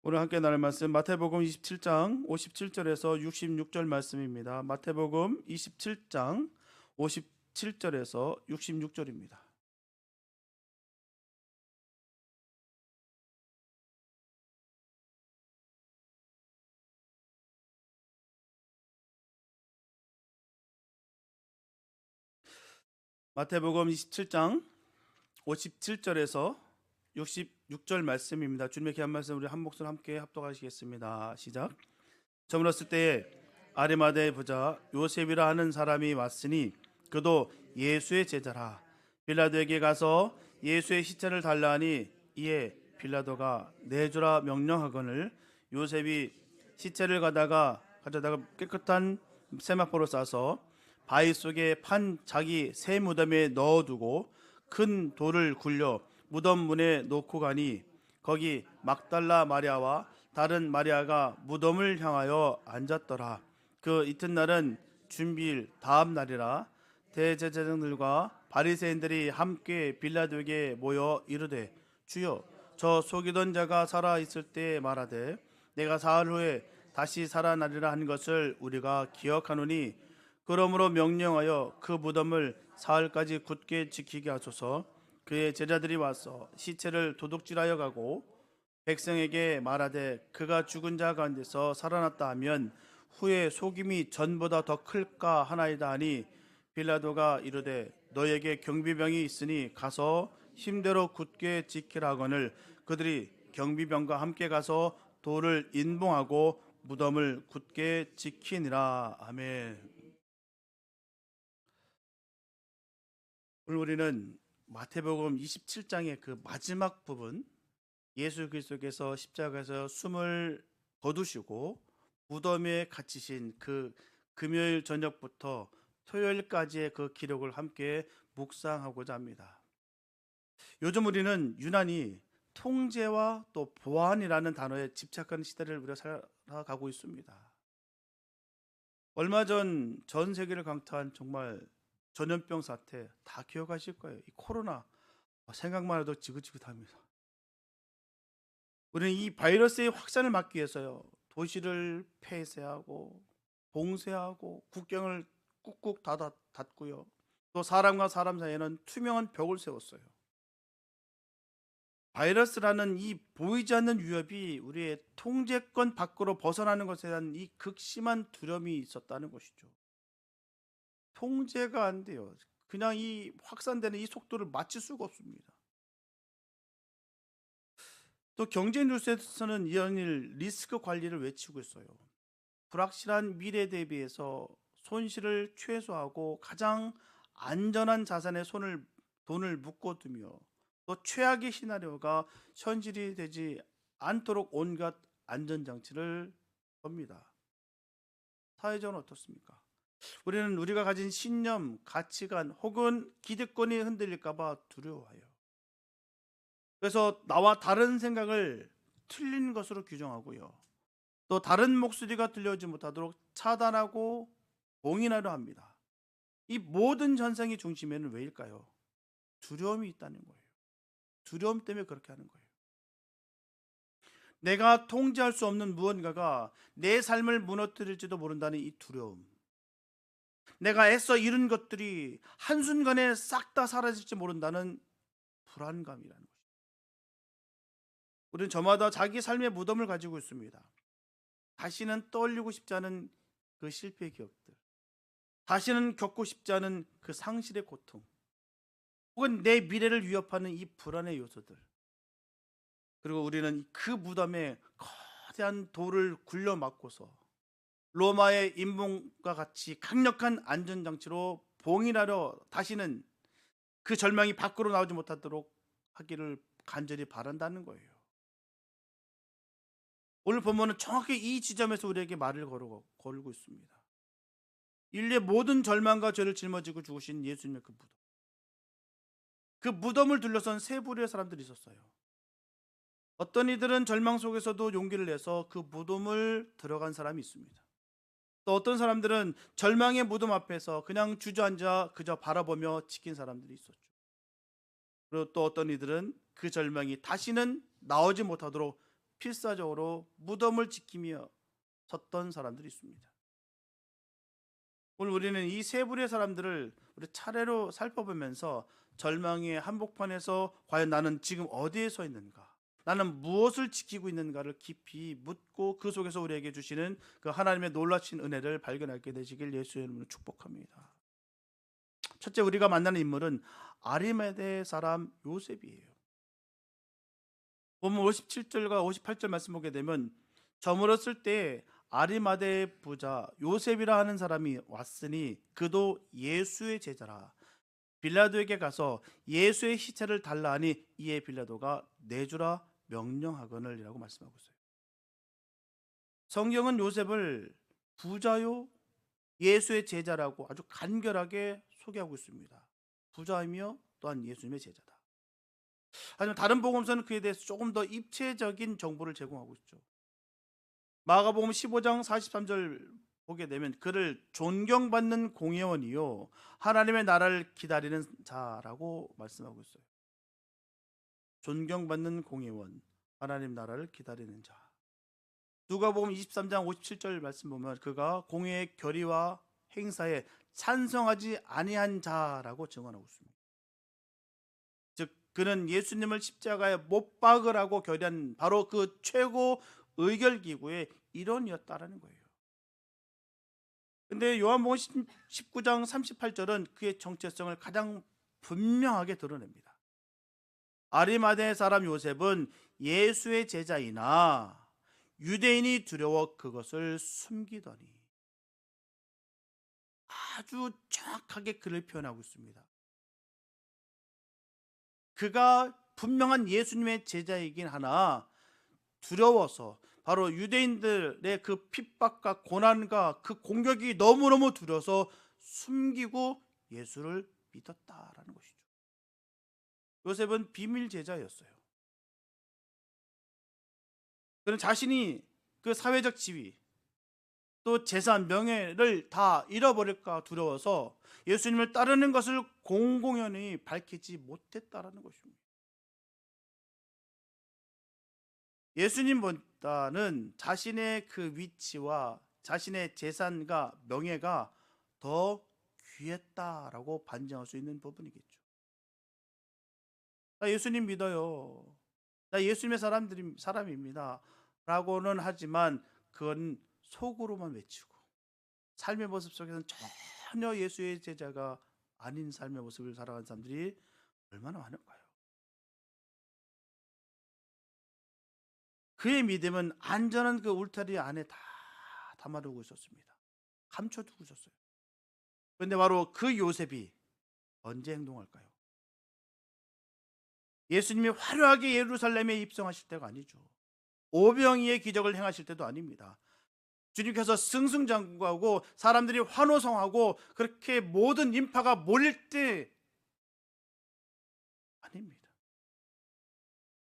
오늘 함께 나눌 말씀 마태복음 27장 57절에서 66절 말씀입니다. 마태복음 27장 57절에서 66절입니다. 마태복음 27장 57절에서 66절 말씀입니다. 주님의 귀한 말씀 우리 한 목소리 함께 합독하시겠습니다. 시작. 저물었을 때에 아리마다의 부자 요셉이라 하는 사람이 왔으니 그도 예수의 제자라. 빌라도에게 가서 예수의 시체를 달라 하니 이에 빌라도가 내주라 명령하거늘 요셉이 시체를 가져다가 깨끗한 세마포로 싸서 바위 속에 판 자기 새 무덤에 넣어두고 큰 돌을 굴려 무덤 문에 놓고 가니 거기 막달라 마리아와 다른 마리아가 무덤을 향하여 앉았더라. 그 이튿날은 준비일 다음 날이라. 대제사장들과 바리새인들이 함께 빌라도에게 모여 이르되 주여 저 속이던 자가 살아 있을 때 말하되 내가 사흘 후에 다시 살아나리라 한 것을 우리가 기억하노니 그러므로 명령하여 그 무덤을 사흘까지 굳게 지키게 하소서. 그의 제자들이 와서 시체를 도둑질하여 가고 백성에게 말하되 그가 죽은 자 가운데서 살아났다 하면 후에 속임이 전보다 더 클까 하나이다 하니 빌라도가 이르되 너에게 경비병이 있으니 가서 힘대로 굳게 지키라 하거늘 그들이 경비병과 함께 가서 돌을 인봉하고 무덤을 굳게 지키니라. 아멘. 오늘 우리는 마태복음 27장의 그 마지막 부분, 예수 그리스도께서 십자가에서 숨을 거두시고 무덤에 갇히신 그 금요일 저녁부터 토요일까지의 그 기록을 함께 묵상하고자 합니다. 요즘 우리는 유난히 통제와 또 보안이라는 단어에 집착하는 시대를 우리가 살아가고 있습니다. 얼마 전 세계를 강타한 정말 전염병 사태 다 기억하실 거예요. 이 코로나 생각만 해도 지긋지긋합니다. 우리는 이 바이러스의 확산을 막기 위해서요, 도시를 폐쇄하고 봉쇄하고 국경을 꾹꾹 닫고요, 또 사람과 사람 사이에는 투명한 벽을 세웠어요. 바이러스라는 이 보이지 않는 위협이 우리의 통제권 밖으로 벗어나는 것에 대한 이 극심한 두려움이 있었다는 것이죠. 통제가 안 돼요. 그냥 이 확산되는 이 속도를 맞출 수가 없습니다. 또 경제 뉴스에서는 이런 리스크 관리를 외치고 있어요. 불확실한 미래 대비해서 손실을 최소화하고 가장 안전한 자산에 돈을 묶어두며 또 최악의 시나리오가 현실이 되지 않도록 온갖 안전장치를 겁니다. 사회적으로 어떻습니까? 우리는 우리가 가진 신념, 가치관 혹은 기득권이 흔들릴까봐 두려워해요. 그래서 나와 다른 생각을 틀린 것으로 규정하고요, 또 다른 목소리가 들려오지 못하도록 차단하고 봉인하려 합니다. 이 모든 전쟁의 중심에는 왜일까요? 두려움이 있다는 거예요. 두려움 때문에 그렇게 하는 거예요. 내가 통제할 수 없는 무언가가 내 삶을 무너뜨릴지도 모른다는 이 두려움, 내가 애써 이룬 것들이 한순간에 싹 다 사라질지 모른다는 불안감이라는 것입니다. 우리는 저마다 자기 삶의 무덤을 가지고 있습니다. 다시는 떠올리고 싶지 않은 그 실패의 기억들, 다시는 겪고 싶지 않은 그 상실의 고통, 혹은 내 미래를 위협하는 이 불안의 요소들, 그리고 우리는 그 무덤에 거대한 돌을 굴려 막고서 로마의 인봉과 같이 강력한 안전장치로 봉인하려 다시는 그 절망이 밖으로 나오지 못하도록 하기를 간절히 바란다는 거예요. 오늘 본문은 정확히 이 지점에서 우리에게 말을 걸고 있습니다. 인류의 모든 절망과 죄를 짊어지고 죽으신 예수님의 그 무덤, 그 무덤을 둘러선 세 부류의 사람들이 있었어요. 어떤 이들은 절망 속에서도 용기를 내서 그 무덤을 들어간 사람이 있습니다. 또 어떤 사람들은 절망의 무덤 앞에서 그냥 주저앉아 그저 바라보며 지킨 사람들이 있었죠. 그리고 또 어떤 이들은 그 절망이 다시는 나오지 못하도록 필사적으로 무덤을 지키며 섰던 사람들이 있습니다. 오늘 우리는 이 세 부류의 사람들을 우리 차례로 살펴보면서 절망의 한복판에서 과연 나는 지금 어디에 서 있는가, 나는 무엇을 지키고 있는가를 깊이 묻고 그 속에서 우리에게 주시는 그 하나님의 놀라신 은혜를 발견하게 되시길 예수의 이름으로 축복합니다. 첫째, 우리가 만나는 인물은 아리마대 사람 요셉이에요. 보면 57절과 58절 말씀 보게 되면 저물었을 때 아리마대 부자 요셉이라 하는 사람이 왔으니 그도 예수의 제자라. 빌라도에게 가서 예수의 시체를 달라 하니 이에 빌라도가 내주라 명령하거늘이라고 말씀하고 있어요. 성경은 요셉을 부자요 예수의 제자라고 아주 간결하게 소개하고 있습니다. 부자이며 또한 예수님의 제자다. 하지만 다른 복음서는 그에 대해서 조금 더 입체적인 정보를 제공하고 있죠. 마가복음 15장 43절 보게 되면 그를 존경받는 공회원이요 하나님의 나라를 기다리는 자라고 말씀하고 있어요. 존경받는 공회원, 하나님 나라를 기다리는 자. 누가복음 23장 57절 말씀 보면 그가 공회의 결의와 행사에 찬성하지 아니한 자라고 증언하고 있습니다. 즉 그는 예수님을 십자가에 못 박으라고 결의한 바로 그 최고 의결기구의 일원이었다라는 거예요. 근데 요한복음 19장 38절은 그의 정체성을 가장 분명하게 드러냅니다. 아리마대 사람 요셉은 예수의 제자이나 유대인이 두려워 그것을 숨기더니, 아주 정확하게 그를 표현하고 있습니다. 그가 분명한 예수님의 제자이긴 하나 두려워서, 바로 유대인들의 그 핍박과 고난과 그 공격이 너무너무 두려워서 숨기고 예수를 믿었다라는 것이죠. 요셉은 비밀 제자였어요. 그는 자신이 그 사회적 지위 또 재산, 명예를 다 잃어버릴까 두려워서 예수님을 따르는 것을 공공연히 밝히지 못했다라는 것입니다. 예수님보다는 자신의 그 위치와 자신의 재산과 명예가 더 귀했다라고 반증할 수 있는 부분이겠죠. 나 예수님 믿어요, 나 예수님의 사람입니다 라고는 하지만 그건 속으로만 외치고 삶의 모습 속에서는 전혀 예수의 제자가 아닌 삶의 모습을 살아가는 사람들이 얼마나 많을까요? 그의 믿음은 안전한 그 울타리 안에 다 담아두고 있었습니다. 감춰두고 있었어요. 그런데 바로 그 요셉이 언제 행동할까요? 예수님이 화려하게 예루살렘에 입성하실 때가 아니죠. 오병이의 기적을 행하실 때도 아닙니다. 주님께서 승승장구하고 사람들이 환호성하고 그렇게 모든 인파가 몰릴 때 아닙니다.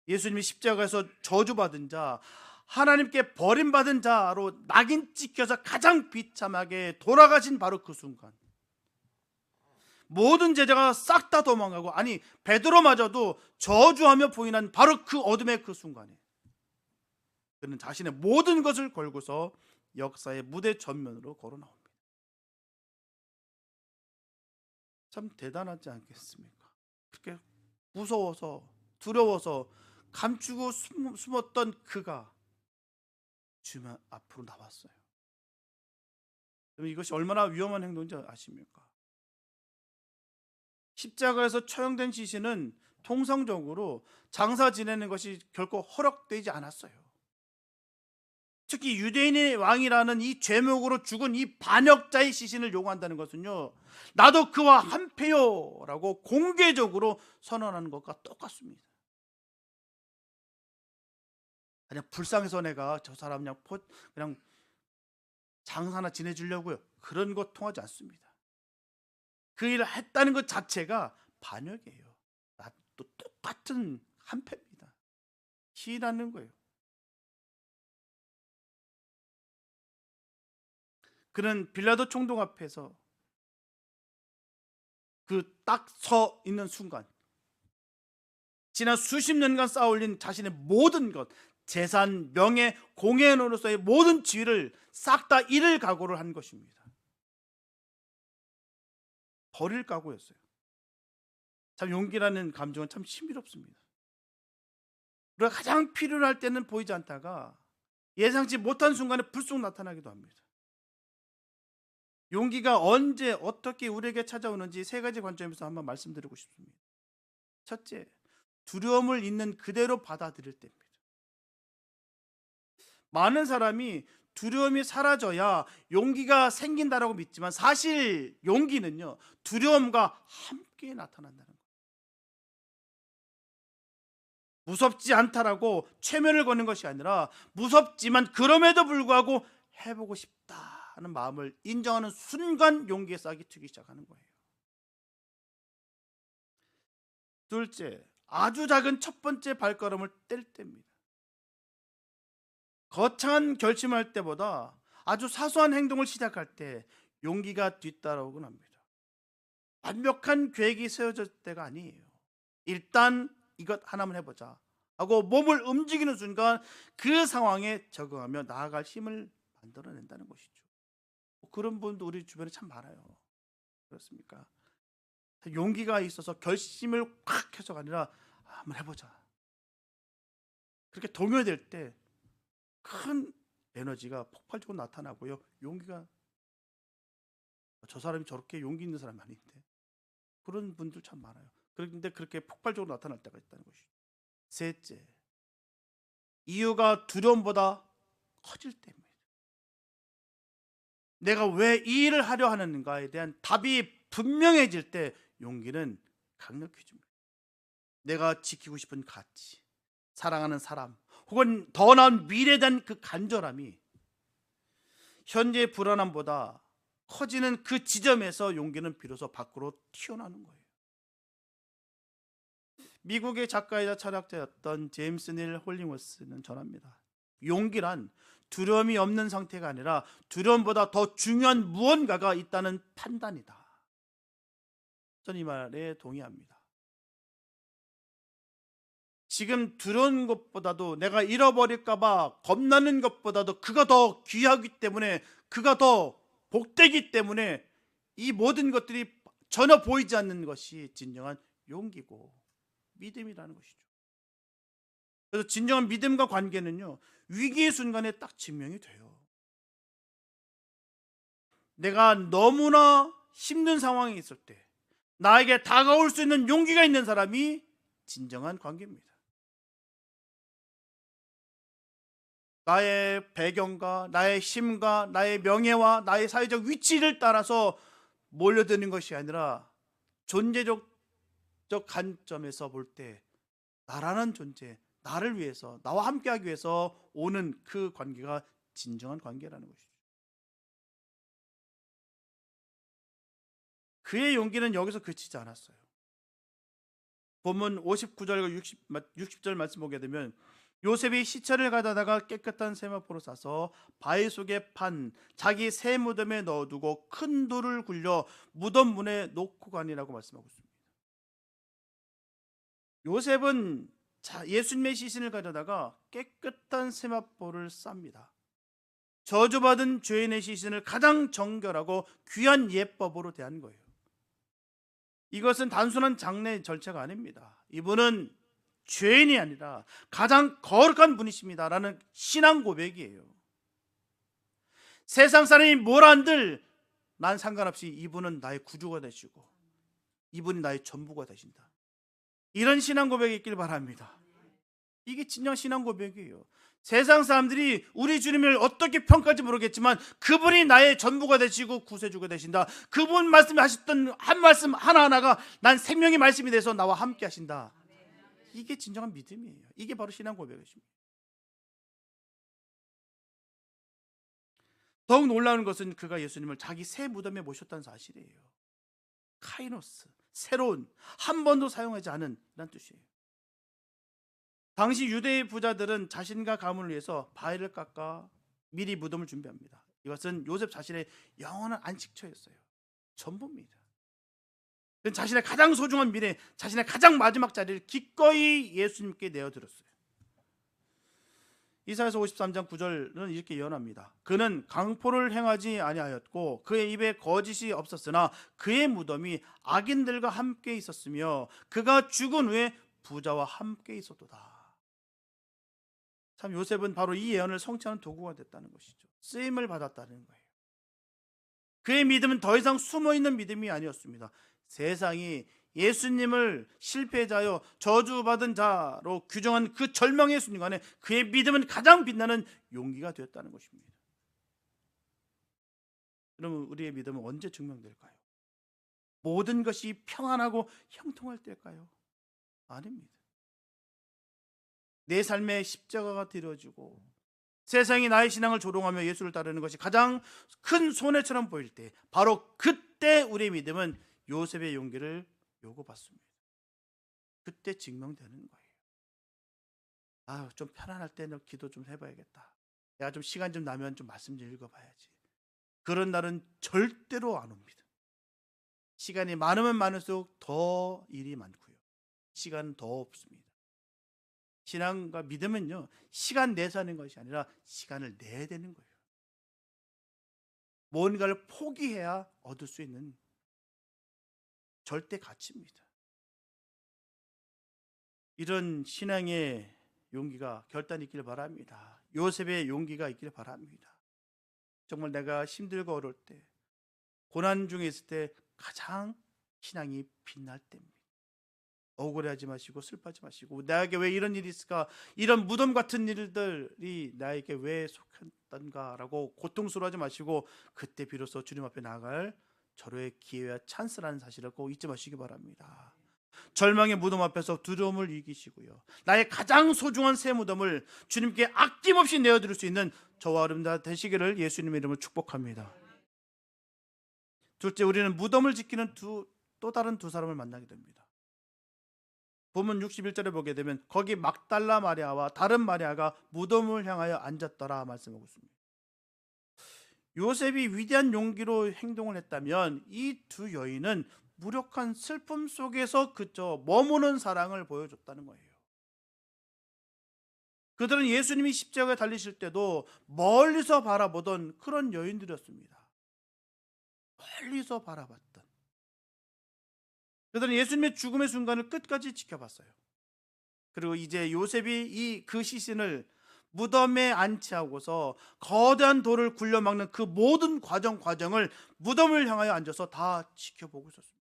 예수님이 십자가에서 저주받은 자, 하나님께 버림받은 자로 낙인 찍혀서 가장 비참하게 돌아가신 바로 그 순간, 모든 제자가 싹 다 도망가고, 아니 베드로마저도 저주하며 부인한 바로 그 어둠의 그 순간에 그는 자신의 모든 것을 걸고서 역사의 무대 전면으로 걸어 나옵니다. 참 대단하지 않겠습니까? 그렇게 무서워서 두려워서 감추고 숨었던 그가 주님 앞으로 나왔어요. 이것이 얼마나 위험한 행동인지 아십니까? 십자가에서 처형된 시신은 통상적으로 장사 지내는 것이 결코 허락되지 않았어요. 특히 유대인의 왕이라는 이 죄목으로 죽은 이 반역자의 시신을 요구한다는 것은요, 나도 그와 한패요 라고 공개적으로 선언하는 것과 똑같습니다. 그냥 불쌍해서 내가 저 사람 그냥 장사나 지내주려고요, 그런 거 통하지 않습니다. 그 일을 했다는 것 자체가 반역이에요. 나도 똑같은 한패입니다. 시인하는 거예요. 그는 빌라도 총독 앞에서 그 딱 서 있는 순간, 지난 수십 년간 쌓아올린 자신의 모든 것, 재산, 명예, 공예노로서의 모든 지위를 싹 다 잃을 각오를 한 것입니다. 버릴 각오였어요. 참 용기라는 감정은 참 신비롭습니다. 우리가 가장 필요로 할 때는 보이지 않다가 예상치 못한 순간에 불쑥 나타나기도 합니다. 용기가 언제 어떻게 우리에게 찾아오는지 세 가지 관점에서 한번 말씀드리고 싶습니다. 첫째, 두려움을 있는 그대로 받아들일 때입니다. 많은 사람이 두려움이 사라져야 용기가 생긴다라고 믿지만 사실 용기는요, 두려움과 함께 나타난다는 거예요. 무섭지 않다라고 최면을 거는 것이 아니라 무섭지만 그럼에도 불구하고 해보고 싶다는 마음을 인정하는 순간 용기의 싹이 트기 시작하는 거예요. 둘째, 아주 작은 첫 번째 발걸음을 뗄 때입니다. 거창한 결심할 때보다 아주 사소한 행동을 시작할 때 용기가 뒤따라오곤 합니다. 완벽한 계획이 세워질 때가 아니에요. 일단 이것 하나만 해보자 하고 몸을 움직이는 순간 그 상황에 적응하며 나아갈 힘을 만들어낸다는 것이죠. 그런 분도 우리 주변에 참 많아요. 그렇습니까? 용기가 있어서 결심을 확 해서가 아니라 한번 해보자. 그렇게 동요될 때 큰 에너지가 폭발적으로 나타나고요. 용기가, 저 사람이 저렇게 용기 있는 사람이 아닌데, 그런 분들 참 많아요. 그런데 그렇게 폭발적으로 나타날 때가 있다는 것이죠. 셋째, 이유가 두려움보다 커질 때입니다. 내가 왜 이 일을 하려 하는가에 대한 답이 분명해질 때 용기는 강력해집니다. 내가 지키고 싶은 가치, 사랑하는 사람, 혹은 더 나은 미래에 대한 그 간절함이 현재의 불안함보다 커지는 그 지점에서 용기는 비로소 밖으로 튀어나오는 거예요. 미국의 작가이자 철학자였던 제임스 닐 홀링워스는 전합니다. 용기란 두려움이 없는 상태가 아니라 두려움보다 더 중요한 무언가가 있다는 판단이다. 저는 이 말에 동의합니다. 지금 두려운 것보다도 내가 잃어버릴까봐 겁나는 것보다도 그가 더 귀하기 때문에, 그가 더 복되기 때문에 이 모든 것들이 전혀 보이지 않는 것이 진정한 용기고 믿음이라는 것이죠. 그래서 진정한 믿음과 관계는요, 위기의 순간에 딱 증명이 돼요. 내가 너무나 힘든 상황에 있을 때 나에게 다가올 수 있는 용기가 있는 사람이 진정한 관계입니다. 나의 배경과 나의 힘과 나의 명예와 나의 사회적 위치를 따라서 몰려드는 것이 아니라 존재적 관점에서 볼 때 나라는 존재, 나를 위해서, 나와 함께하기 위해서 오는 그 관계가 진정한 관계라는 것이죠. 그의 용기는 여기서 그치지 않았어요. 본문 59절과 60절 말씀 보게 되면 요셉이 시체를 가져다가 깨끗한 세마포로 싸서 바위 속에 판 자기 새 무덤에 넣어두고 큰 돌을 굴려 무덤 문에 놓고 가니라고 말씀하고 있습니다. 요셉은 예수님의 시신을 가져다가 깨끗한 세마포를 쌉니다. 저주받은 죄인의 시신을 가장 정결하고 귀한 예법으로 대한 거예요. 이것은 단순한 장례 절차가 아닙니다. 이분은 죄인이 아니라 가장 거룩한 분이십니다 라는 신앙 고백이에요. 세상 사람이 뭘 한들 난 상관없이 이분은 나의 구주가 되시고 이분이 나의 전부가 되신다. 이런 신앙 고백이 있길 바랍니다. 이게 진정 신앙 고백이에요. 세상 사람들이 우리 주님을 어떻게 평가할지 모르겠지만 그분이 나의 전부가 되시고 구세주가 되신다. 그분 말씀하셨던 한 말씀 하나하나가 난 생명의 말씀이 돼서 나와 함께 하신다. 이게 진정한 믿음이에요. 이게 바로 신앙 고백이십니다. 더욱 놀라운 것은 그가 예수님을 자기 새 무덤에 모셨다는 사실이에요. 카이노스, 새로운, 한 번도 사용하지 않은 이란 뜻이에요. 당시 유대의 부자들은 자신과 가문을 위해서 바위를 깎아 미리 무덤을 준비합니다. 이것은 요셉 자신의 영원한 안식처였어요. 전부입니다. 자신의 가장 소중한 미래, 자신의 가장 마지막 자리를 기꺼이 예수님께 내어드렸어요. 이사야서 53장 9절은 이렇게 예언합니다. 그는 강포를 행하지 아니하였고 그의 입에 거짓이 없었으나 그의 무덤이 악인들과 함께 있었으며 그가 죽은 후에 부자와 함께 있었도다. 참 요셉은 바로 이 예언을 성취하는 도구가 됐다는 것이죠. 쓰임을 받았다는 거예요. 그의 믿음은 더 이상 숨어있는 믿음이 아니었습니다. 세상이 예수님을 실패자여 저주받은 자로 규정한 그 절망의 순간에 그의 믿음은 가장 빛나는 용기가 되었다는 것입니다. 그러면 우리의 믿음은 언제 증명될까요? 모든 것이 평안하고 형통할 때일까요? 아닙니다. 내 삶에 십자가가 드려지고 세상이 나의 신앙을 조롱하며 예수를 따르는 것이 가장 큰 손해처럼 보일 때, 바로 그때 우리의 믿음은 요셉의 용기를 요구받습니다. 그때 증명되는 거예요. 좀 편안할 때는 기도 좀 해봐야겠다. 내가 좀 시간 좀 나면 좀 말씀 좀 읽어봐야지. 그런 날은 절대로 안 옵니다. 시간이 많으면 많을수록 더 일이 많고요. 시간은 더 없습니다. 신앙과 믿음은요, 시간 내서 하는 것이 아니라 시간을 내야 되는 거예요. 뭔가를 포기해야 얻을 수 있는 절대 가치입니다. 이런 신앙의 용기가 결단이 있기를 바랍니다. 요셉의 용기가 있기를 바랍니다. 정말 내가 힘들고 어려울 때, 고난 중에 있을 때 가장 신앙이 빛날 때입니다. 억울해하지 마시고 슬퍼하지 마시고 나에게 왜 이런 일이 있을까, 이런 무덤 같은 일들이 나에게 왜 속했던가라고 고통스러워하지 마시고 그때 비로소 주님 앞에 나아갈 절호의 기회와 찬스라는 사실을 꼭 잊지 마시기 바랍니다. 절망의 무덤 앞에서 두려움을 이기시고요, 나의 가장 소중한 새 무덤을 주님께 아낌없이 내어드릴 수 있는 저와 여러분 되시기를 예수님의 이름으로 축복합니다. 둘째, 우리는 무덤을 지키는 또 다른 두 사람을 만나게 됩니다. 본문 61절에 보게 되면 거기 막달라 마리아와 다른 마리아가 무덤을 향하여 앉았더라 말씀하고 있습니다. 요셉이 위대한 용기로 행동을 했다면 이 두 여인은 무력한 슬픔 속에서 그저 머무는 사랑을 보여줬다는 거예요. 그들은 예수님이 십자가에 달리실 때도 멀리서 바라보던 그런 여인들이었습니다. 멀리서 바라봤던. 그들은 예수님의 죽음의 순간을 끝까지 지켜봤어요. 그리고 이제 요셉이 그 시신을 무덤에 안치하고서 거대한 돌을 굴려막는 그 모든 과정을 무덤을 향하여 앉아서 다 지켜보고 있었습니다.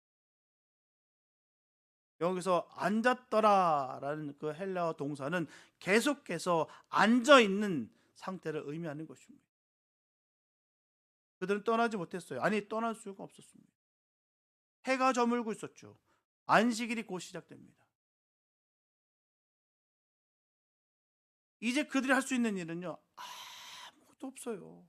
여기서 앉았더라라는 그 헬라어 동사는 계속해서 앉아있는 상태를 의미하는 것입니다. 그들은 떠나지 못했어요. 아니, 떠날 수가 없었습니다. 해가 저물고 있었죠. 안식일이 곧 시작됩니다. 이제 그들이 할 수 있는 일은요, 아무것도 없어요.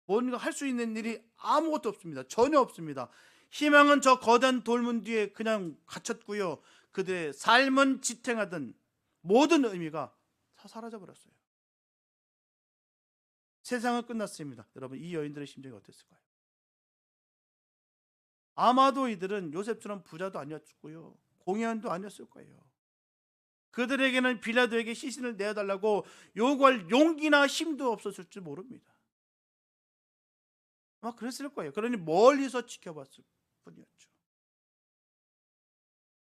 뭔가 할 수 있는 일이 아무것도 없습니다. 전혀 없습니다. 희망은 저 거대한 돌문 뒤에 그냥 갇혔고요, 그들의 삶은 지탱하던 모든 의미가 다 사라져버렸어요. 세상은 끝났습니다. 여러분, 이 여인들의 심정이 어땠을까요? 아마도 이들은 요셉처럼 부자도 아니었고요, 공회원도 아니었을 거예요. 그들에게는 빌라도에게 시신을 내어달라고 요구할 용기나 힘도 없었을 줄 모릅니다. 아마 그랬을 거예요. 그러니 멀리서 지켜봤을 뿐이었죠.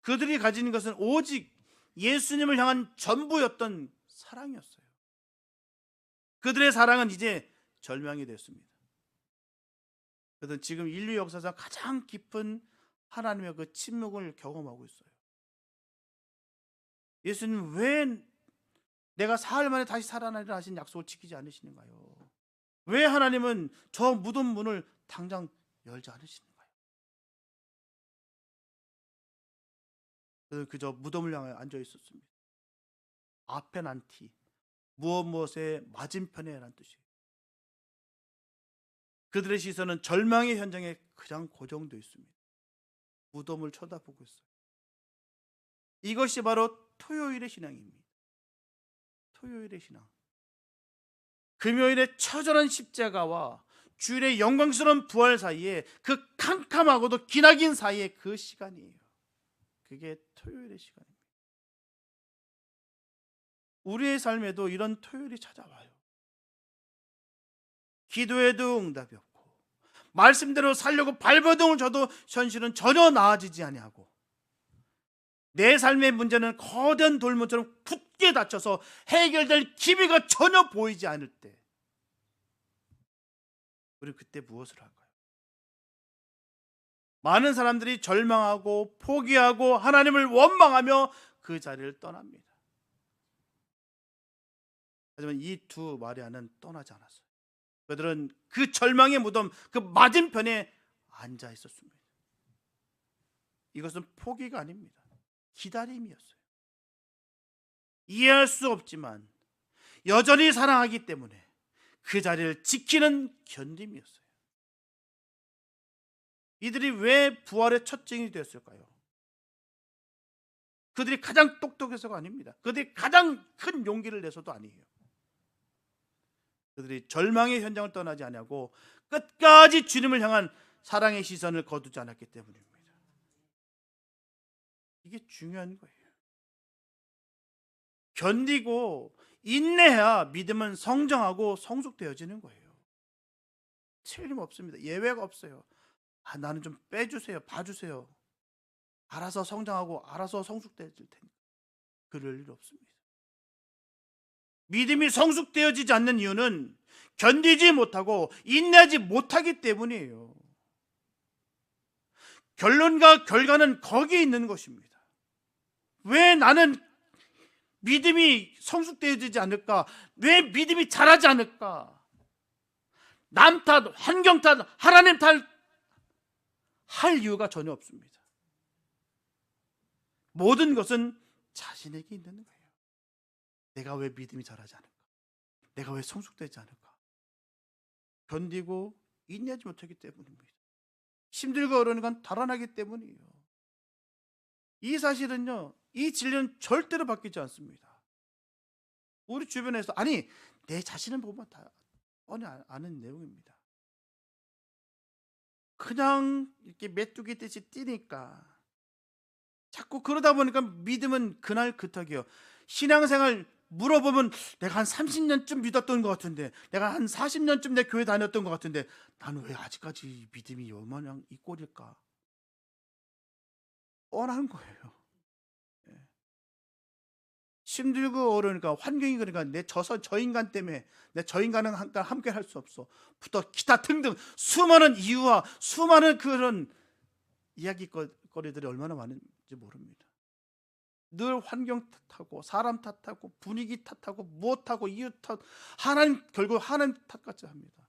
그들이 가진 것은 오직 예수님을 향한 전부였던 사랑이었어요. 그들의 사랑은 이제 절망이 되었습니다. 그들은 지금 인류 역사상 가장 깊은 하나님의 그 침묵을 경험하고 있어요. 예수님, 왜 내가 사흘 만에 다시 살아나리라 하신 약속을 지키지 않으시는가요? 왜 하나님은 저 무덤 문을 당장 열지 않으시는가요? 그저 무덤을 향해 앉아 있었습니다. 아펜안티, 무엇의 맞은편에 라는 뜻이에요. 그들의 시선은 절망의 현장에 그냥 고정되어 있습니다. 무덤을 쳐다보고 있어요. 이것이 바로 토요일의 신앙입니다. 토요일의 신앙. 금요일의 처절한 십자가와 주일의 영광스러운 부활 사이에 그 캄캄하고도 기나긴 사이에 그 시간이에요. 그게 토요일의 시간입니다. 우리의 삶에도 이런 토요일이 찾아와요. 기도해도 응답이 없고, 말씀대로 살려고 발버둥을 쳐도 현실은 전혀 나아지지 아니하고, 내 삶의 문제는 거대한 돌문처럼 굳게 닫혀서 해결될 기미가 전혀 보이지 않을 때, 우리 그때 무엇을 할까요? 많은 사람들이 절망하고 포기하고 하나님을 원망하며 그 자리를 떠납니다. 하지만 이 두 마리아는 떠나지 않았어요. 그들은 그 절망의 무덤 그 맞은편에 앉아 있었습니다. 이것은 포기가 아닙니다. 기다림이었어요. 이해할 수 없지만 여전히 사랑하기 때문에 그 자리를 지키는 견딤이었어요. 이들이 왜 부활의 첫 증인이 되었을까요? 그들이 가장 똑똑해서가 아닙니다. 그들이 가장 큰 용기를 내서도 아니에요. 그들이 절망의 현장을 떠나지 아니하고 끝까지 주님을 향한 사랑의 시선을 거두지 않았기 때문입니다. 이게 중요한 거예요. 견디고 인내해야 믿음은 성장하고 성숙되어지는 거예요. 틀림없습니다. 예외가 없어요. 나는 좀 빼주세요. 봐주세요. 알아서 성장하고 알아서 성숙되어질 테니까. 그럴 일 없습니다. 믿음이 성숙되어지지 않는 이유는 견디지 못하고 인내하지 못하기 때문이에요. 결론과 결과는 거기에 있는 것입니다. 왜 나는 믿음이 성숙되어지지 않을까? 왜 믿음이 자라지 않을까? 남 탓, 환경 탓, 하나님 탓 할 이유가 전혀 없습니다. 모든 것은 자신에게 있는 거예요. 내가 왜 믿음이 자라지 않을까? 내가 왜 성숙되지 않을까? 견디고 인내하지 못하기 때문입니다. 힘들고 어려우니까 달아나기 때문이에요. 이 사실은요, 이 진리는 절대로 바뀌지 않습니다. 우리 주변에서 내 자신을 보면 다 뻔히 아는 내용입니다. 그냥 이렇게 메뚜기 듯이 뛰니까 자꾸 그러다 보니까 믿음은 그날 그떡이요. 신앙생활 물어보면 내가 한 30년쯤 믿었던 것 같은데, 내가 한 40년쯤 내 교회 다녔던 것 같은데 나는 왜 아직까지 믿음이 요마냥 이 꼴일까? 뻔한 거예요. 힘들고 어려우니까, 환경이 그러니까 저 인간 때문에 저 인간은 함께 할 수 없어. 부터 기타 등등 수많은 이유와 수많은 그런 이야기거리들이 얼마나 많은지 모릅니다. 늘 환경 탓하고 사람 탓하고 분위기 탓하고 무엇하고 이유 탓, 결국 하나님 탓까지 합니다.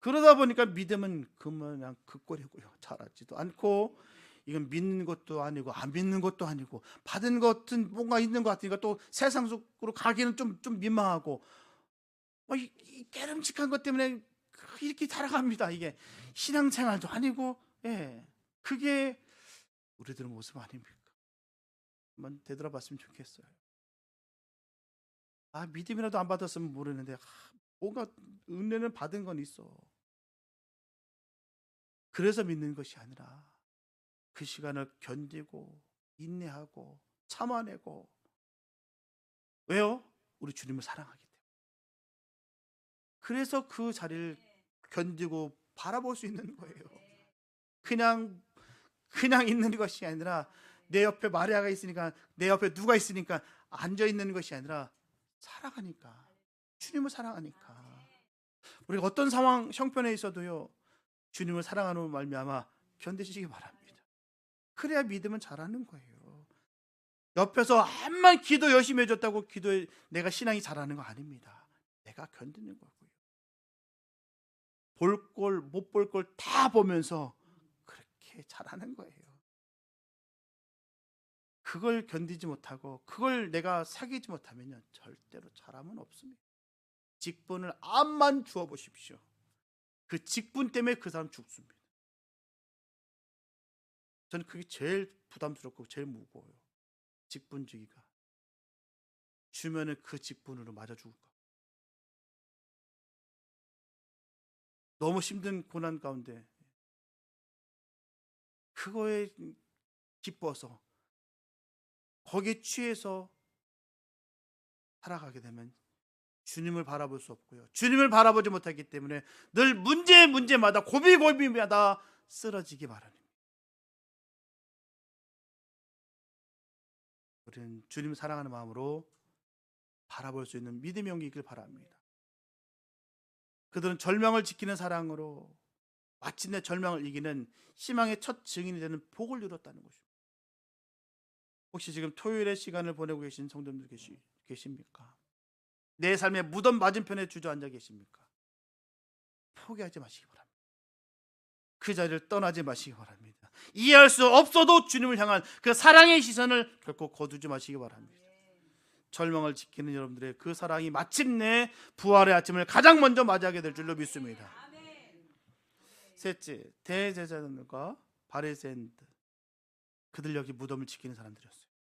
그러다 보니까 믿음은 그냥 그 꼴이고요. 자라지도 않고, 이건 믿는 것도 아니고 안 믿는 것도 아니고, 받은 것은 뭔가 있는 것 같으니까 또 세상 속으로 가기는 좀 민망하고, 이 깨름직한 것 때문에 이렇게 살아갑니다. 이게 신앙생활도 아니고, 그게 우리들의 모습 아닙니까? 한번 되돌아봤으면 좋겠어요. 믿음이라도 안 받았으면 모르는데 뭔가 은혜는 받은 건 있어. 그래서 믿는 것이 아니라 그 시간을 견디고 인내하고 참아내고. 왜요? 우리 주님을 사랑하기 때문에. 그래서 그 자리를 견디고 바라볼 수 있는 거예요. 그냥 있는 것이 아니라, 내 옆에 마리아가 있으니까, 내 옆에 누가 있으니까 앉아 있는 것이 아니라 살아가니까, 주님을 사랑하니까. 우리가 어떤 상황 형편에 있어도요, 주님을 사랑하는 말미암아 견디시기 바랍니다. 그래야 믿음은 자라는 거예요. 옆에서 암만 기도 열심히 해줬다고 기도에 내가 신앙이 자라는 거 아닙니다. 내가 견디는 거고요. 볼 꼴 못 볼 꼴 다 보면서 그렇게 자라는 거예요. 그걸 견디지 못하고 그걸 내가 사귀지 못하면 절대로 자람은 없습니다. 직분을 암만 주어 보십시오. 그 직분 때문에 그 사람 죽습니다. 저는 그게 제일 부담스럽고 제일 무거워요. 직분주의가. 주면은 그 직분으로 맞아 죽을까. 너무 힘든 고난 가운데 그거에 기뻐서, 거기에 취해서 살아가게 되면 주님을 바라볼 수 없고요, 주님을 바라보지 못하기 때문에 늘 문제마다 고비마다 쓰러지기 마련입니다. 우리는 주님을 사랑하는 마음으로 바라볼 수 있는 믿음의 용기 있길 바랍니다. 그들은 절망을 지키는 사랑으로 마침내 절망을 이기는 희망의 첫 증인이 되는 복을 누렸다는 것입니다. 혹시 지금 토요일의 시간을 보내고 계신 성도님들 계십니까? 내 삶의 무덤 맞은편에 주저앉아 계십니까? 포기하지 마시기 바랍니다. 그 자리를 떠나지 마시기 바랍니다. 이해할 수 없어도 주님을 향한 그 사랑의 시선을 결코 거두지 마시기 바랍니다. 절망을 지키는 여러분들의 그 사랑이 마침내 부활의 아침을 가장 먼저 맞이하게 될 줄로 믿습니다. 셋째, 대제사장들과 바리새인들, 그들 여기 무덤을 지키는 사람들이었어요.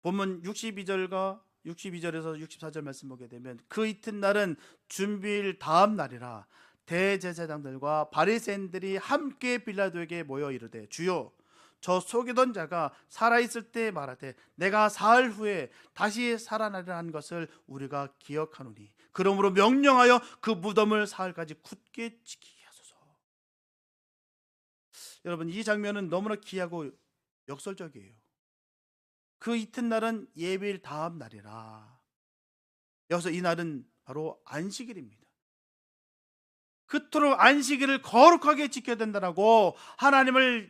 본문 62절에서 64절 말씀 보게 되면 그 이튿날은 준비일 다음 날이라 대제사장들과 바리새인들이 함께 빌라도에게 모여 이르되 주여 저 속이던 자가 살아있을 때 말하되 내가 사흘 후에 다시 살아나리라 한 것을 우리가 기억하노니 그러므로 명령하여 그 무덤을 사흘까지 굳게 지키게 하소서. 여러분, 이 장면은 너무나 귀하고 역설적이에요. 그 이튿날은 예배일 다음 날이라. 여기서 이 날은 바로 안식일입니다. 그토록 안식일을 거룩하게 지켜야 된다라고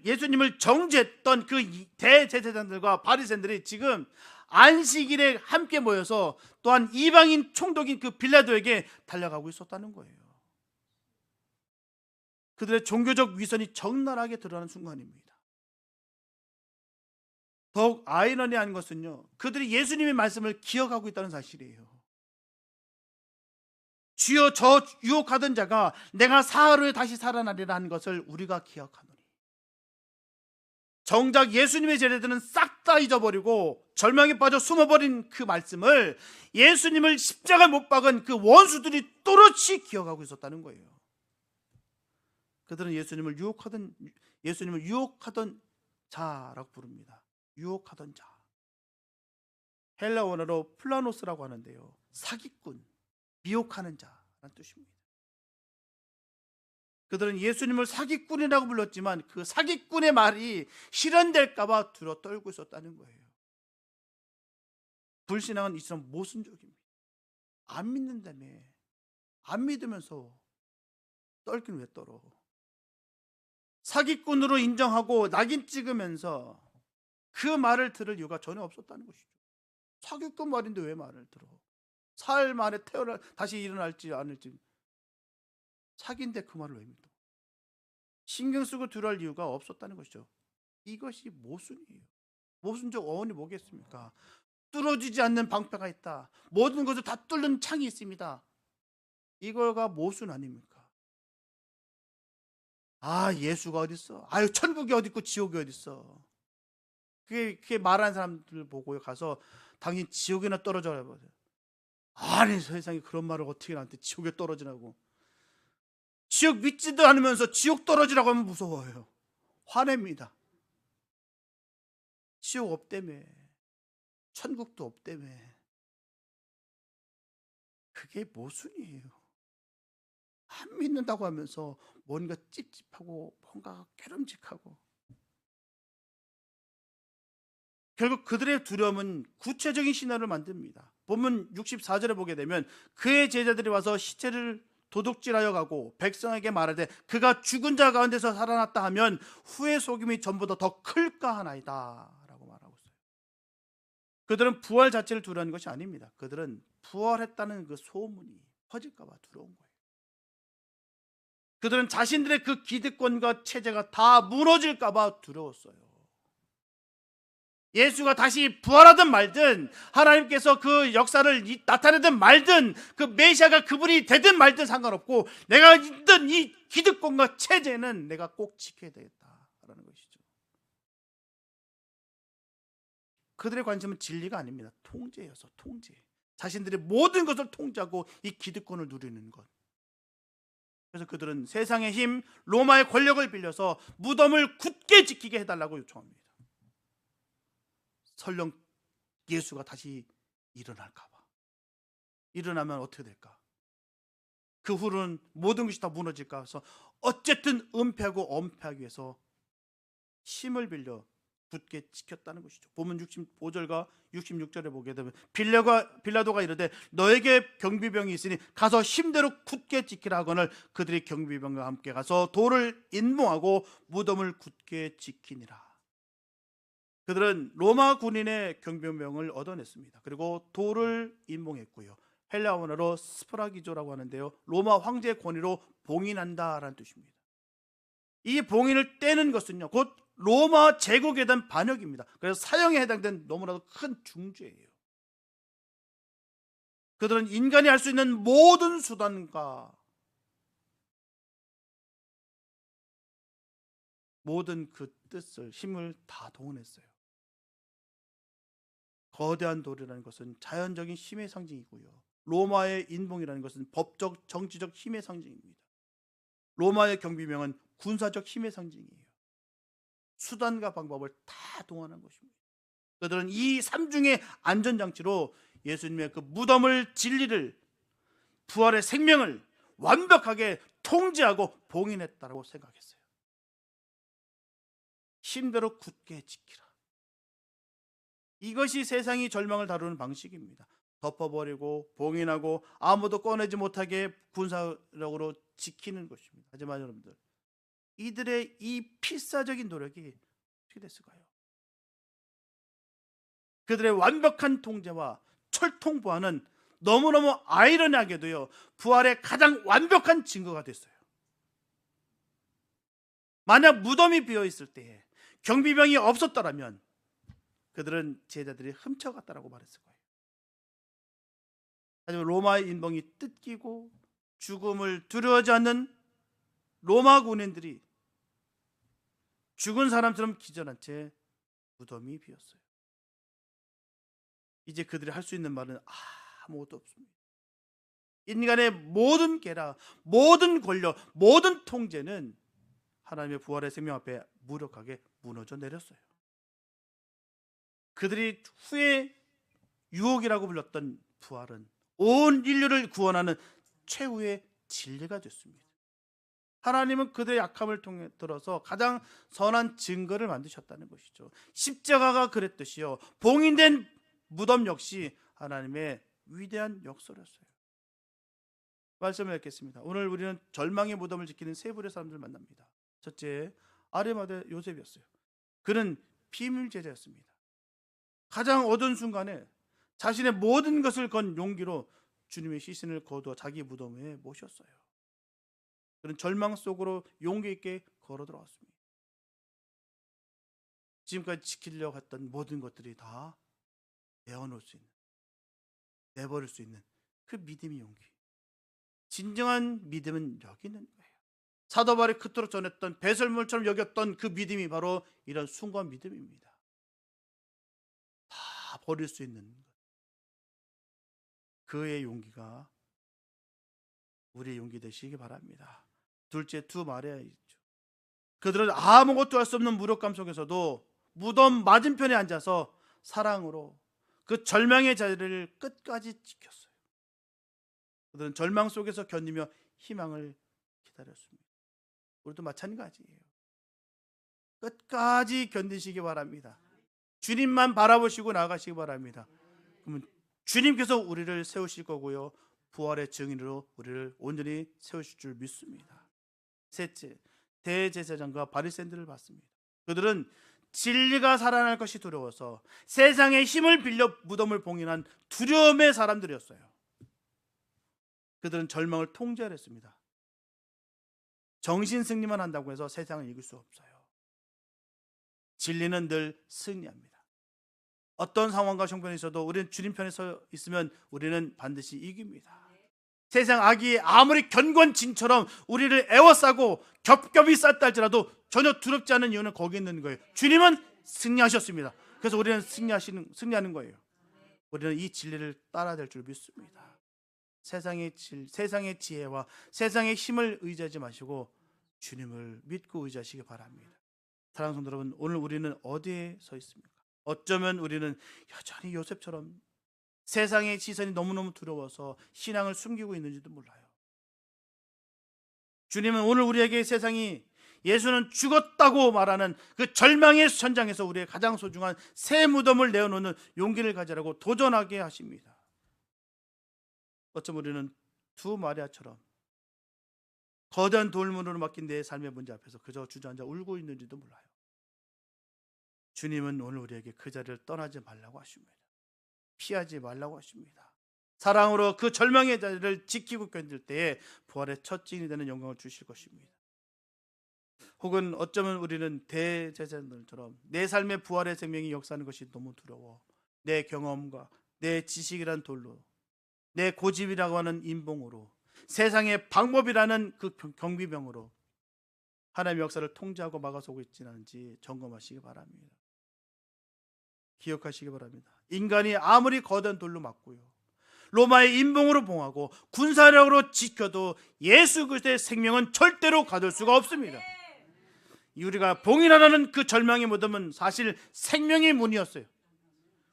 예수님을 정죄했던 그 대제사장들과 바리새인들이 지금 안식일에 함께 모여서 또한 이방인 총독인 그 빌라도에게 달려가고 있었다는 거예요. 그들의 종교적 위선이 적나라하게 드러나는 순간입니다. 더욱 아이러니한 것은요, 그들이 예수님의 말씀을 기억하고 있다는 사실이에요. 주여 저 유혹하던 자가 내가 사흘 후에 다시 살아나리라 한 것을 우리가 기억하노니. 정작 예수님의 제자들은 싹 다 잊어버리고 절망에 빠져 숨어버린 그 말씀을 예수님을 십자가에 못 박은 그 원수들이 또렷이 기억하고 있었다는 거예요. 그들은 예수님을 유혹하던 자라고 부릅니다. 유혹하던 자. 헬라 원어로 플라노스라고 하는데요, 사기꾼, 미혹하는 자라는 뜻입니다. 그들은 예수님을 사기꾼이라고 불렀지만 그 사기꾼의 말이 실현될까 봐 두려워 떨고 있었다는 거예요. 불신앙은 이처럼 모순적입니다. 안 믿는다며. 안 믿으면서 떨긴 왜 떨어? 사기꾼으로 인정하고 낙인 찍으면서 그 말을 들을 이유가 전혀 없었다는 것이죠. 사기꾼 말인데 왜 말을 들어? 사흘 만에 다시 일어날지 않을지. 사기인데 그 말을 왜 믿어? 신경 쓰고 두려워할 이유가 없었다는 것이죠. 이것이 모순이에요. 모순적 어원이 뭐겠습니까? 뚫어지지 않는 방패가 있다. 모든 것을 다 뚫는 창이 있습니다. 이거가 모순 아닙니까? 예수가 어디 있어? 천국이 어디 있고 지옥이 어디 있어? 그게 말하는 사람들 보고 가서 당신 지옥이나 떨어져라. 아니, 세상에 그런 말을 어떻게 나한테 지옥에 떨어지라고. 지옥 믿지도 않으면서 지옥 떨어지라고 하면 무서워요. 화냅니다. 지옥 없다며. 천국도 없다며. 그게 모순이에요. 안 믿는다고 하면서 뭔가 찝찝하고 뭔가 괴름직하고. 결국 그들의 두려움은 구체적인 시나리오를 만듭니다. 본문 64절에 보게 되면 그의 제자들이 와서 시체를 도둑질하여 가고 백성에게 말하되 그가 죽은 자 가운데서 살아났다 하면 후의 속임이 전보다 더 클까 하나이다 라고 말하고 있어요. 그들은 부활 자체를 두려워하는 것이 아닙니다. 그들은 부활했다는 그 소문이 퍼질까 봐 두려운 거예요. 그들은 자신들의 그 기득권과 체제가 다 무너질까 봐 두려웠어요. 예수가 다시 부활하든 말든, 하나님께서 그 역사를 나타내든 말든, 그 메시아가 그분이 되든 말든 상관없고 내가 있던 이 기득권과 체제는 내가 꼭 지켜야 되겠다라는 것이죠. 그들의 관심은 진리가 아닙니다. 통제여서 통제. 자신들의 모든 것을 통제하고 이 기득권을 누리는 것. 그래서 그들은 세상의 힘, 로마의 권력을 빌려서 무덤을 굳게 지키게 해달라고 요청합니다. 설령 예수가 다시 일어날까 봐. 일어나면 어떻게 될까? 그 후로는 모든 것이 다 무너질까 해서 어쨌든 은폐하고 엄폐하기 위해서 힘을 빌려 굳게 지켰다는 것이죠. 보면 65절과 66절에 보게 되면 빌라도가 이르되 너에게 경비병이 있으니 가서 힘대로 굳게 지키라 하거늘 그들이 경비병과 함께 가서 돌을 인모하고 무덤을 굳게 지키니라. 그들은 로마 군인의 경비병을 얻어냈습니다. 그리고 돌을 인봉했고요. 헬라어로 스프라기조라고 하는데요, 로마 황제의 권위로 봉인한다라는 뜻입니다. 이 봉인을 떼는 것은요, 곧 로마 제국에 대한 반역입니다. 그래서 사형에 해당된 너무나도 큰 중죄예요. 그들은 인간이 할 수 있는 모든 수단과 모든 그 뜻을, 힘을 다 동원했어요. 거대한 돌이라는 것은 자연적인 힘의 상징이고요, 로마의 인봉이라는 것은 법적, 정치적 힘의 상징입니다. 로마의 경비병은 군사적 힘의 상징이에요. 수단과 방법을 다 동원한 것입니다. 그들은 이 삼중의 안전장치로 예수님의 그 무덤을, 진리를, 부활의 생명을 완벽하게 통제하고 봉인했다고 생각했어요. 힘대로 굳게 지키라. 이것이 세상이 절망을 다루는 방식입니다. 덮어버리고 봉인하고 아무도 꺼내지 못하게 군사력으로 지키는 것입니다. 하지만 여러분들, 이들의 이 필사적인 노력이 어떻게 됐을까요? 그들의 완벽한 통제와 철통부활은 너무너무 아이러니하게도요, 부활의 가장 완벽한 증거가 됐어요. 만약 무덤이 비어있을 때에 경비병이 없었더라면 그들은 제자들이 훔쳐갔다라고 말했을 거예요. 하지만 로마의 인봉이 뜯기고 죽음을 두려워하지 않는 로마 군인들이 죽은 사람처럼 기절한 채 무덤이 비었어요. 이제 그들이 할 수 있는 말은 아무것도 없습니다. 인간의 모든 계략, 모든 권력, 모든 통제는 하나님의 부활의 생명 앞에 무력하게 무너져 내렸어요. 그들이 후에 유혹이라고 불렀던 부활은 온 인류를 구원하는 최후의 진리가 됐습니다. 하나님은 그들의 약함을 통해 들어서 가장 선한 증거를 만드셨다는 것이죠. 십자가가 그랬듯이요, 봉인된 무덤 역시 하나님의 위대한 역사였어요. 말씀을 읽겠습니다. 오늘 우리는 절망의 무덤을 지키는 세 부류의 사람들을 만납니다. 첫째, 아리마대 요셉이었어요. 그는 비밀 제자였습니다. 가장 어두운 순간에 자신의 모든 것을 건 용기로 주님의 시신을 거두어 자기 무덤에 모셨어요. 그는 절망 속으로 용기 있게 걸어 들어갔습니다. 지금까지 지키려고 했던 모든 것들이 다 내어놓을 수 있는, 내버릴 수 있는 그 믿음의 용기. 진정한 믿음은 여기 있는 거예요. 사도 바울이 그토록 전했던, 배설물처럼 여겼던 그 믿음이 바로 이런 순수한 믿음입니다. 다 버릴 수 있는 것. 그의 용기가 우리의 용기 되시기 바랍니다. 둘째, 두 마리아 있죠. 그들은 아무것도 할 수 없는 무력감 속에서도 무덤 맞은편에 앉아서 사랑으로 그 절망의 자리를 끝까지 지켰어요. 그들은 절망 속에서 견디며 희망을 기다렸습니다. 우리도 마찬가지예요. 끝까지 견디시기 바랍니다. 주님만 바라보시고 나아가시기 바랍니다. 그러면 주님께서 우리를 세우실 거고요, 부활의 증인으로 우리를 온전히 세우실 줄 믿습니다. 셋째, 대제사장과 바리새인들을 봤습니다. 그들은 진리가 살아날 것이 두려워서 세상의 힘을 빌려 무덤을 봉인한 두려움의 사람들이었어요. 그들은 절망을 통제했습니다. 정신 승리만 한다고 해서 세상을 이길 수 없어요. 진리는 늘 승리합니다. 어떤 상황과 형편이 있어도 우리는 주님 편에 서 있으면 우리는 반드시 이깁니다. 세상 악이 아무리 견곤진처럼 우리를 애워싸고 겹겹이 쌌다 할지라도 전혀 두렵지 않은 이유는 거기 있는 거예요. 주님은 승리하셨습니다. 그래서 우리는 승리하는 거예요. 우리는 이 진리를 따라야 될 줄 믿습니다. 세상의 지혜와 세상의 힘을 의지하지 마시고 주님을 믿고 의지하시기 바랍니다. 사랑하는 성도 여러분, 오늘 우리는 어디에 서 있습니까? 어쩌면 우리는 여전히 요셉처럼 세상의 시선이 너무너무 두려워서 신앙을 숨기고 있는지도 몰라요. 주님은 오늘 우리에게 세상이 예수는 죽었다고 말하는 그 절망의 현장에서 우리의 가장 소중한 새 무덤을 내어놓는 용기를 가지라고 도전하게 하십니다. 어쩜 우리는 두 마리아처럼 거대한 돌문으로 막힌 내 삶의 문제 앞에서 그저 주저앉아 울고 있는지도 몰라요. 주님은 오늘 우리에게 그 자리를 떠나지 말라고 하십니다. 피하지 말라고 하십니다. 사랑으로 그 절망의 자리를 지키고 견딜 때에 부활의 첫 증인이 되는 영광을 주실 것입니다. 혹은 어쩌면 우리는 대제사장들처럼 내 삶의 부활의 생명이 역사하는 것이 너무 두려워 내 경험과 내 지식이란 돌로, 내 고집이라고 하는 인봉으로, 세상의 방법이라는 그 경비병으로 하나님의 역사를 통제하고 막아서고 있지는 않은지 점검하시기 바랍니다. 기억하시기 바랍니다. 인간이 아무리 거대한 돌로 막고요, 로마의 인봉으로 봉하고 군사력으로 지켜도 예수 그리스도의 생명은 절대로 가둘 수가 없습니다. 우리가 봉인하라는 그 절망의 무덤은 사실 생명의 문이었어요.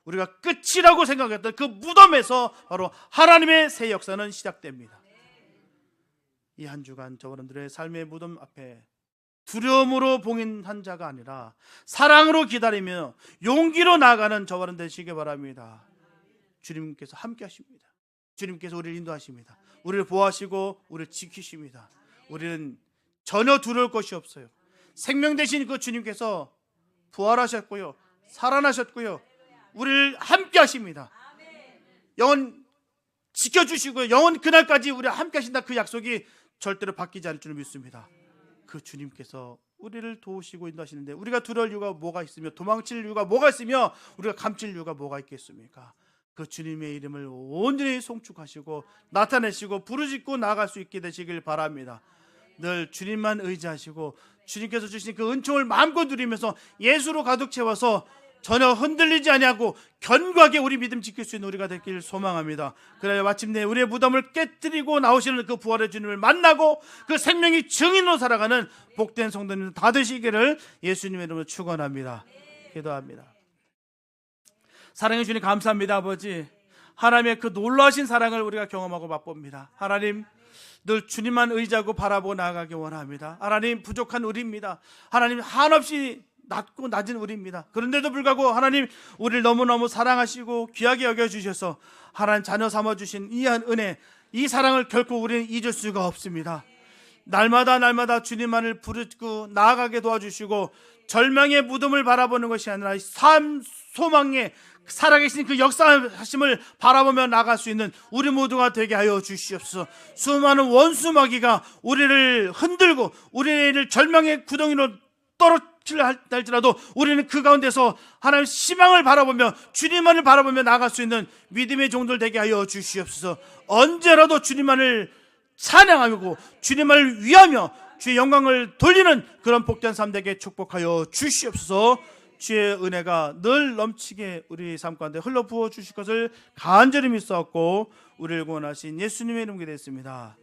우리가 끝이라고 생각했던 그 무덤에서 바로 하나님의 새 역사는 시작됩니다. 이 한 주간 저분들의 삶의 무덤 앞에 두려움으로 봉인한 자가 아니라 사랑으로 기다리며 용기로 나아가는 저분들 되시기 바랍니다. 주님께서 함께 하십니다. 주님께서 우리를 인도하십니다. 우리를 보호하시고 우리를 지키십니다. 우리는 전혀 두려울 것이 없어요. 생명 되신 그 주님께서 부활하셨고요, 살아나셨고요, 우리를 함께 하십니다. 영원 지켜주시고요, 영원 그날까지 우리와 함께 하신다. 그 약속이 절대로 바뀌지 않을 줄 믿습니다. 그 주님께서 우리를 도우시고 인도하시는데 우리가 두려울 이유가 뭐가 있으며 도망칠 이유가 뭐가 있으며 우리가 감칠 이유가 뭐가 있겠습니까? 그 주님의 이름을 온전히 송축하시고 나타내시고 부르짖고 나아갈 수 있게 되시길 바랍니다. 늘 주님만 의지하시고 주님께서 주신 그 은총을 마음껏 누리면서 예수로 가득 채워서 전혀 흔들리지 아니하고 견고하게 우리 믿음 지킬 수 있는 우리가 되길 소망합니다. 그래야 마침내 우리의 무덤을 깨뜨리고 나오시는 그 부활의 주님을 만나고 그 생명이 증인으로 살아가는 복된 성도님 다 되시기를 예수님의 이름으로 축원합니다. 기도합니다. 사랑해 주님 감사합니다. 아버지, 하나님의 그 놀라우신 사랑을 우리가 경험하고 맛봅니다. 하나님, 늘 주님만 의지하고 바라보고 나아가기 원합니다. 하나님, 부족한 우리입니다. 하나님, 한없이 낮고 낮은 우리입니다. 그런데도 불구하고 하나님, 우리를 너무너무 사랑하시고 귀하게 여겨주셔서 하나님 자녀 삼아주신 이 한 은혜, 이 사랑을 결코 우리는 잊을 수가 없습니다. 날마다 주님만을 부르고 나아가게 도와주시고 절망의 무덤을 바라보는 것이 아니라 삶 소망의 살아계신 그 역사하심을 바라보며 나갈 수 있는 우리 모두가 되게 하여 주시옵소서. 수많은 원수 마귀가 우리를 흔들고 우리를 절망의 구덩이로 떨어뜨려 할지라도 우리는 그 가운데서 하나님의 희망을 바라보며 주님만을 바라보며 나갈 수 있는 믿음의 종들 되게 하여 주시옵소서. 언제라도 주님만을 찬양하고 주님을 위하며 주의 영광을 돌리는 그런 복된 삶 되게 축복하여 주시옵소서. 주의 은혜가 늘 넘치게 우리 삶 가운데 흘러 부어 주실 것을 간절히 믿사옵고 우리를 구원하신 예수님의 이름으로 기도했습니다.